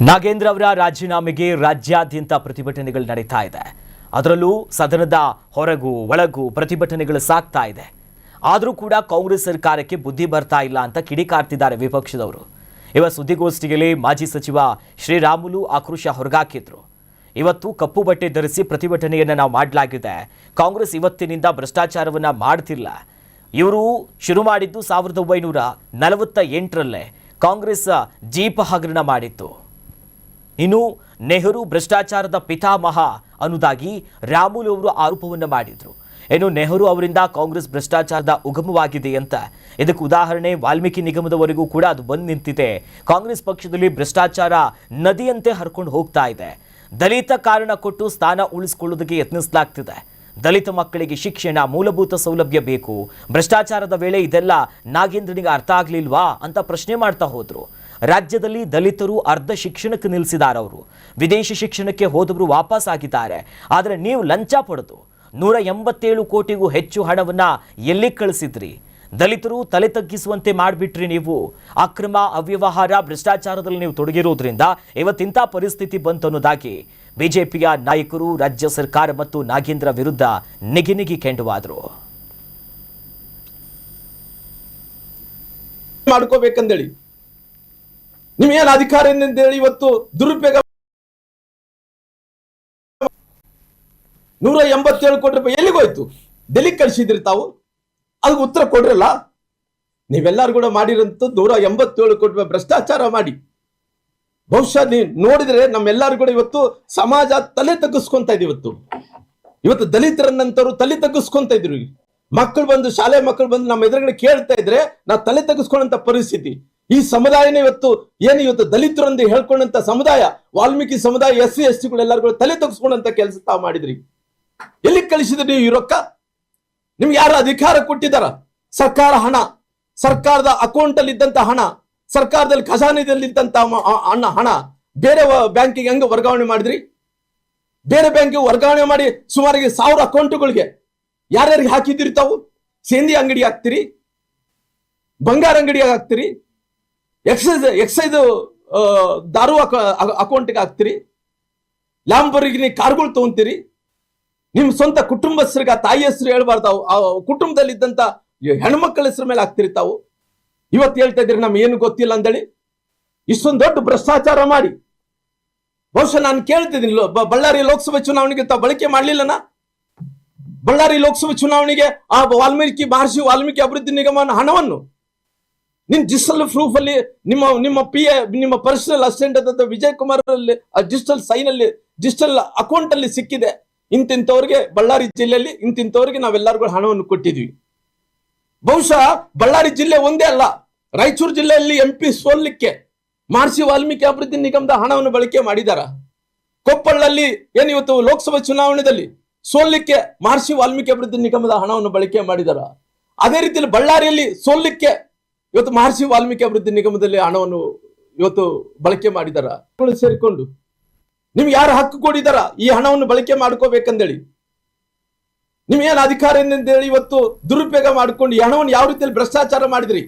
ನಾಗೇಂದ್ರ ಅವರ ರಾಜೀನಾಮೆಗೆ ರಾಜ್ಯಾದ್ಯಂತ ಪ್ರತಿಭಟನೆಗಳು ನಡೀತಾ ಇದೆ. ಅದರಲ್ಲೂ ಸದನದ ಹೊರಗೂ ಒಳಗೂ ಪ್ರತಿಭಟನೆಗಳು ಸಾಗ್ತಾ ಇದೆ. ಆದರೂ ಕೂಡ ಕಾಂಗ್ರೆಸ್ ಸರ್ಕಾರಕ್ಕೆ ಬುದ್ಧಿ ಬರ್ತಾ ಇಲ್ಲ ಅಂತ ಕಿಡಿಕಾರ್ತಿದ್ದಾರೆ ವಿಪಕ್ಷದವರು. ಇವತ್ತು ಸುದ್ದಿಗೋಷ್ಠಿಯಲ್ಲಿ ಮಾಜಿ ಸಚಿವ ಶ್ರೀರಾಮುಲು ಆಕ್ರೋಶ ಹೊರಗಾಕಿದ್ರು. ಇವತ್ತು ಕಪ್ಪು ಬಟ್ಟೆ ಧರಿಸಿ ಪ್ರತಿಭಟನೆಯನ್ನು ನಾವು ಮಾಡಲಾಗಿದೆ. ಕಾಂಗ್ರೆಸ್ ಇವತ್ತಿನಿಂದ ಭ್ರಷ್ಟಾಚಾರವನ್ನು ಮಾಡ್ತಿಲ್ಲ. ಇವರು ಶುರು ಮಾಡಿದ್ದು 1948ರಲ್ಲೇ ಕಾಂಗ್ರೆಸ್ ಜೀಪ ಹಗರಣ ಮಾಡಿತ್ತು. ಇನ್ನು ನೆಹರು ಭ್ರಷ್ಟಾಚಾರದ ಪಿತಾಮಹ ಅನ್ನುವುದಾಗಿ ರಾಮುಲು ಅವರು ಆರೋಪವನ್ನು ಮಾಡಿದ್ರು. ಇನ್ನು ನೆಹರು ಅವರಿಂದ ಕಾಂಗ್ರೆಸ್ ಭ್ರಷ್ಟಾಚಾರದ ಉಗಮವಾಗಿದೆ ಅಂತ. ಇದಕ್ಕೆ ಉದಾಹರಣೆ ವಾಲ್ಮೀಕಿ ನಿಗಮದವರೆಗೂ ಕೂಡ ಅದು ಬಂದು ನಿಂತಿದೆ. ಕಾಂಗ್ರೆಸ್ ಪಕ್ಷದಲ್ಲಿ ಭ್ರಷ್ಟಾಚಾರ ನದಿಯಂತೆ ಹರ್ಕೊಂಡು ಹೋಗ್ತಾ ಇದೆ. ದಲಿತ ಕಾರಣ ಕೊಟ್ಟು ಸ್ಥಾನ ಉಳಿಸಿಕೊಳ್ಳೋದಕ್ಕೆ ಯತ್ನಿಸಲಾಗ್ತಿದೆ. ದಲಿತ ಮಕ್ಕಳಿಗೆ ಶಿಕ್ಷಣ, ಮೂಲಭೂತ ಸೌಲಭ್ಯ ಬೇಕು. ಭ್ರಷ್ಟಾಚಾರದ ವೇಳೆ ಇದೆಲ್ಲ ನಾಗೇಂದ್ರನಿಗೆ ಅರ್ಥ ಆಗ್ಲಿಲ್ವಾ ಅಂತ ಪ್ರಶ್ನೆ ಮಾಡ್ತಾ ಹೋದ್ರು. ರಾಜ್ಯದಲ್ಲಿ ದಲಿತರು ಅರ್ಧ ಶಿಕ್ಷಣಕ್ಕೆ ನಿಲ್ಲಿಸಿದ್ದಾರೆ. ಅವರು ವಿದೇಶಿ ಶಿಕ್ಷಣಕ್ಕೆ ಹೋದವರು ವಾಪಸ್ ಆಗಿದ್ದಾರೆ. ಆದರೆ ನೀವು ಲಂಚ ಪಡೆದು 187 ಕೋಟಿಗೂ ಹೆಚ್ಚು ಹಣವನ್ನ ಎಲ್ಲಿ ಕಳಿಸಿದ್ರಿ? ದಲಿತರು ತಲೆ ತಗ್ಗಿಸುವಂತೆ ಮಾಡಿಬಿಟ್ರಿ. ನೀವು ಅಕ್ರಮ, ಅವ್ಯವಹಾರ, ಭ್ರಷ್ಟಾಚಾರದಲ್ಲಿ ನೀವು ತೊಡಗಿರೋದ್ರಿಂದ ಇವತ್ತಿಂಥ ಪರಿಸ್ಥಿತಿ ಬಂತು ಅನ್ನೋದಾಗಿ ಬಿಜೆಪಿಯ ನಾಯಕರು ರಾಜ್ಯ ಸರ್ಕಾರ ಮತ್ತು ನಾಗೇಂದ್ರ ವಿರುದ್ಧ ನಿಗಿ ಕೆಂಡುವಾದ್ರು. ಮಾಡ್ಕೋಬೇಕಂದೇಳಿ ನಿಮ್ಗೇನು ಅಧಿಕಾರ ಹೇಳಿ ಇವತ್ತು ದುರುಪಯೋಗ 187 ಕೋಟಿ ರೂಪಾಯಿ ಎಲ್ಲಿಗೋಯ್ತು? ಡೆಲ್ಲಿ ಕಳಿಸಿದ್ರಿ ತಾವು, ಅದಕ್ಕೆ ಉತ್ತರ ಕೊಡ್ರಲ್ಲ. ನೀವೆಲ್ಲರೂ ಕೂಡ ಮಾಡಿರಂತ 187 ಕೋಟಿ ರೂಪಾಯಿ ಭ್ರಷ್ಟಾಚಾರ ಮಾಡಿ ಬಹುಶಃ ನೀವು ನೋಡಿದ್ರೆ ನಮ್ಮೆಲ್ಲರೂ ಕೂಡ ಇವತ್ತು ಸಮಾಜ ತಲೆ ತಗ್ಗಿಸ್ಕೊಂತ ಇದೆ. ಇವತ್ತು ದಲಿತರನ್ನಂತವ್ರು ತಲೆ ತಗ್ಗಿಸ್ಕೊಂತ ಇದ್ರು. ಮಕ್ಕಳು ಬಂದು, ಶಾಲೆ ಮಕ್ಕಳು ಬಂದು ನಮ್ಮ ಎದುರುಗಡೆ ಕೇಳ್ತಾ ಇದ್ರೆ ನಾವು ತಲೆ ತಗ್ಗಿಸ್ಕೊಂಡಂತ ಪರಿಸ್ಥಿತಿ. ಈ ಸಮುದಾಯನೇ ಇವತ್ತು ದಲಿತರಂದು ಹೇಳ್ಕೊಂಡಂತ ಸಮುದಾಯ, ವಾಲ್ಮೀಕಿ ಸಮುದಾಯ, SC ST ಎಲ್ಲರೂ ತಲೆ ತಗ್ಗಿಸ್ಕೊಂಡಂತ ಕೆಲಸ ತಾವು ಮಾಡಿದ್ರಿ. ಎಲ್ಲಿ ಕಳಿಸಿದ್ರಿ ನೀವು ಈ ರೊಕ್ಕ? ನಿಮ್ಗೆ ಯಾರು ಅಧಿಕಾರ ಕೊಟ್ಟಿದಾರ? ಸರ್ಕಾರ ಹಣ, ಸರ್ಕಾರದ ಅಕೌಂಟ್ ಅಲ್ಲಿ ಇದ್ದಂತ ಹಣ, ಸರ್ಕಾರದಲ್ಲಿ ಖಜಾನೆಯಲ್ಲಿ ಇದ್ದಂತ ಹಣ ಬೇರೆ ಬ್ಯಾಂಕಿಗೆ ಹೆಂಗ ವರ್ಗಾವಣೆ ಮಾಡಿದ್ರಿ? ಬೇರೆ ಬ್ಯಾಂಕಿಗೆ ವರ್ಗಾವಣೆ ಮಾಡಿ ಸುಮಾರಿಗೆ 1000 ಅಕೌಂಟ್ಗಳಿಗೆ ಯಾರ್ಯಾರಿಗೆ ಹಾಕಿದಿರಿ ತಾವು? ಸೇಂದಿ ಅಂಗಡಿ ಹಾಕ್ತಿರಿ, ಬಂಗಾರ ಅಂಗಡಿ ಹಾಕ್ತಿರಿ, ಎಕ್ಸೈಸ್ ದಾರು ಅಕೌಂಟ್ಗೆ ಹಾಕ್ತಿರಿ, ಲ್ಯಾಂಬೋರ್ಗಿನಿ ಕಾರ್ಗಳು ತಗೊಂತೀರಿ. ನಿಮ್ ಸ್ವಂತ ಕುಟುಂಬಸ್ಥರಿಗೆ ತಾಯಿ ಹೆಸರು ಹೇಳ್ಬಾರ್ದು, ಕುಟುಂಬದಲ್ಲಿ ಇದ್ದಂತ ಹೆಣ್ಮಕ್ಳ ಹೆಸರು ಮೇಲೆ ಹಾಕ್ತಿರಿ ತಾವು. ಇವತ್ತು ಹೇಳ್ತಾ ಇದ್ರಿ ನಮ್ಗೆ ಏನು ಗೊತ್ತಿಲ್ಲ ಅಂದೇಳಿ. ಇಷ್ಟೊಂದು ದೊಡ್ಡ ಭ್ರಷ್ಟಾಚಾರ ಮಾಡಿ ಬಹುಶಃ ನಾನು ಕೇಳ್ತಿದ್ದೀನಿ, ಬಳ್ಳಾರಿ ಲೋಕಸಭೆ ಚುನಾವಣೆಗೆ ತಾವು ಬಳಕೆ ಮಾಡ್ಲಿಲ್ಲನಾ? ಬಳ್ಳಾರಿ ಲೋಕಸಭೆ ಚುನಾವಣೆಗೆ ಆ ಮಹರ್ಷಿ ವಾಲ್ಮೀಕಿ ಅಭಿವೃದ್ಧಿ ನಿಗಮನ ಹಣವನ್ನು ನಿಮ್ ಡಿಜಿಟಲ್ ಪ್ರೂಫ್ ಅಲ್ಲಿ ನಿಮ್ಮ ಪರ್ಸನಲ್ ಅಸಿಸ್ಟೆಂಟ್ ಆದ ವಿಜಯ್ ಕುಮಾರ್ ಅಲ್ಲಿ ಡಿಜಿಟಲ್ ಸೈನ್ ಅಲ್ಲಿ ಡಿಜಿಟಲ್ ಅಕೌಂಟ್ ಅಲ್ಲಿ ಸಿಕ್ಕಿದೆ. ಇಂತಿಂತವ್ರಿಗೆ ಬಳ್ಳಾರಿ ಜಿಲ್ಲೆಯಲ್ಲಿ ಇಂತಿಂತವ್ರಿಗೆ ನಾವೆಲ್ಲರಿಗೂ ಹಣವನ್ನು ಕೊಟ್ಟಿದ್ವಿ. ಬಹುಶಃ ಬಳ್ಳಾರಿ ಜಿಲ್ಲೆ ಒಂದೇ ಅಲ್ಲ, ರಾಯಚೂರು ಜಿಲ್ಲೆಯಲ್ಲಿ MP ಸೋಲಿಕ್ಕೆ ಮಹರ್ಷಿ ವಾಲ್ಮೀಕಿ ಅಭಿವೃದ್ಧಿ ನಿಗಮದ ಹಣವನ್ನು ಬಳಕೆ ಮಾಡಿದಾರ. ಕೊಪ್ಪಳಲ್ಲಿ ಏನು ಇವತ್ತು ಲೋಕಸಭಾ ಚುನಾವಣೆಯಲ್ಲಿ ಸೋಲಿಕ್ಕೆ ಮಹರ್ಷಿ ವಾಲ್ಮೀಕಿ ಅಭಿವೃದ್ಧಿ ನಿಗಮದ ಹಣವನ್ನು ಬಳಕೆ ಮಾಡಿದಾರ. ಅದೇ ರೀತಿಯಲ್ಲಿ ಬಳ್ಳಾರಿಯಲ್ಲಿ ಸೋಲಿಕ್ಕೆ ಇವತ್ತು ಮಹರ್ಷಿ ವಾಲ್ಮೀಕಿ ಅಭಿವೃದ್ಧಿ ನಿಗಮದಲ್ಲಿ ಹಣವನ್ನು ಇವತ್ತು ಬಳಕೆ ಮಾಡಿದಾರ. ಸೇರಿಕೊಂಡು ನಿಮ್ಗೆ ಯಾರು ಹಕ್ಕು ಕೊಡಿದಾರ ಈ ಹಣವನ್ನು ಬಳಕೆ ಮಾಡ್ಕೋಬೇಕಂದೇಳಿ? ನಿಮ್ಗೇನು ಅಧಿಕಾರ ಹೇಳಿ ಇವತ್ತು ದುರುಪಯೋಗ ಮಾಡ್ಕೊಂಡು ಈ ಹಣವನ್ನು ಯಾವ ರೀತಿಯಲ್ಲಿ ಭ್ರಷ್ಟಾಚಾರ ಮಾಡಿದ್ರಿ?